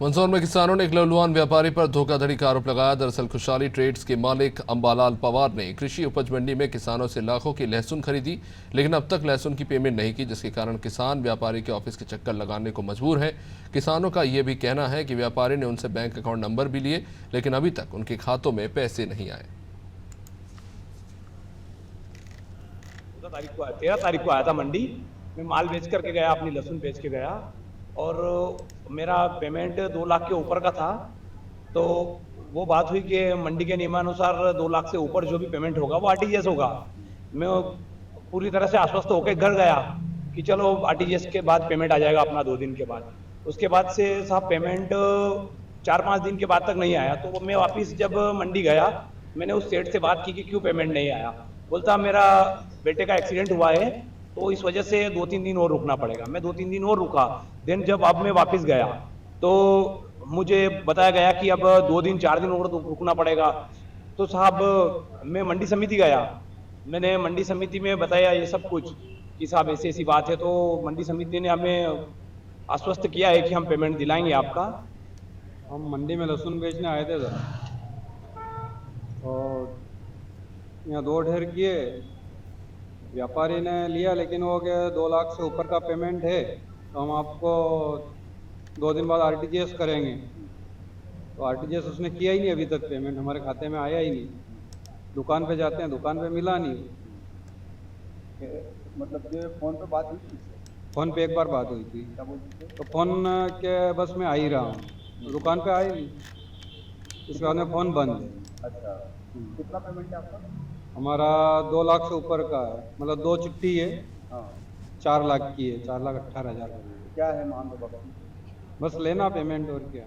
मंदसौर में किसानों ने एक लल्लुआन व्यापारी पर धोखाधड़ी का आरोप लगाया। दरअसल खुशहाली ट्रेड्स के मालिक अंबालाल पवार ने कृषि उपज मंडी में किसानों से लाखों की लहसुन खरीदी, लेकिन अब तक लहसुन की पेमेंट नहीं की, जिसके कारण किसान व्यापारी के ऑफिस के चक्कर लगाने को मजबूर है। किसानों का यह भी कहना है कि व्यापारी ने उनसे बैंक अकाउंट नंबर भी लिए, लेकिन अभी तक उनके खातों में पैसे नहीं आए। 13 तारीख को आया था मंडी में, माल बेच करके गया, अपनी लहसुन बेच के गया और मेरा पेमेंट 2 लाख के ऊपर का था। तो वो बात हुई कि मंडी के नियमानुसार 2 लाख से ऊपर जो भी पेमेंट होगा वो आरटीजीएस होगा। मैं पूरी तरह से आश्वस्त होकर घर गया कि चलो आरटीजीएस के बाद पेमेंट आ जाएगा अपना 2 दिन के बाद। उसके बाद से साहब पेमेंट 4-5 दिन के बाद तक नहीं आया। तो मैं वापस जब मंडी गया, मैंने उस सेठ से बात की कि क्यों पेमेंट नहीं आया। बोलता मेरा बेटे का एक्सीडेंट हुआ है तो इस वजह से 2-3 दिन और रुकना पड़ेगा। मैं 2-3 दिन और रुका। देन जब अब मैं वापस गया तो मुझे बताया गया कि अब 2 दिन 4 दिन और रुकना पड़ेगा। तो साहब मैं मंडी समिति गया, मैंने मंडी समिति में बताया ये सब कुछ कि साहब ऐसी ऐसी बात है। तो मंडी समिति ने हमें आश्वस्त किया है कि हम पेमेंट दिलाएंगे आपका। हम मंडी में लहसुन बेचने आए थे सर, और यहाँ 2 ढेर किए, व्यापारी ने लिया, लेकिन वो क्या 2 लाख से ऊपर का पेमेंट है तो हम आपको 2 दिन बाद आरटीजीएस करेंगे। तो आरटीजीएस उसने किया ही नहीं, अभी तक पेमेंट हमारे खाते में आया ही नहीं। दुकान पे जाते हैं, दुकान पे मिला नहीं। मतलब ये फोन पे बात हुई थी? फ़ोन पे एक बार बात हुई थी, तो फ़ोन के बस मैं आ ही रहा हूँ, दुकान पे आए नहीं। इसके बाद में फ़ोन बंद है। अच्छा, कितना पेमेंट है आपका? हमारा 2 लाख से ऊपर का है, मतलब 2 चिट्ठी है। हाँ, 4 लाख की है, 4,18,000। क्या है मामला बाबा? बस लेना पेमेंट, और क्या।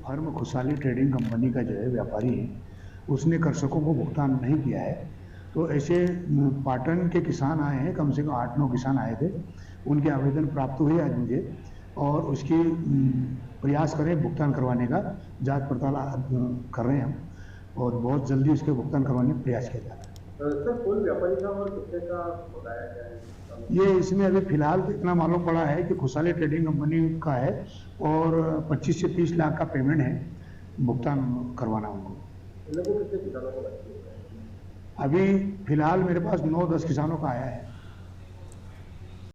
फर्म खुशहाली ट्रेडिंग कंपनी का जो है व्यापारी है, उसने कृषकों को भुगतान नहीं किया है। तो ऐसे पाटन के किसान आए हैं, कम से कम 8-9 किसान आए थे, उनके आवेदन प्राप्त हुए आज मुझे, और उसकी प्रयास करें भुगतान करवाने का। जांच पड़ताल कर रहे हैं हम, और बहुत जल्दी उसके भुगतान करवाने का प्रयास किया जा रहा है। सर, कोई व्यापारी का और कितने का बताया गया है? ये इसमें अभी फिलहाल तो इतना मालूम पड़ा है कि खुशहाली ट्रेडिंग कंपनी का है, और 25 से 30 लाख का पेमेंट है, भुगतान करवाना उनको। इन लोगों को कितने किसानों को बाकी है? अभी फिलहाल मेरे पास 9-10 किसानों का आया है।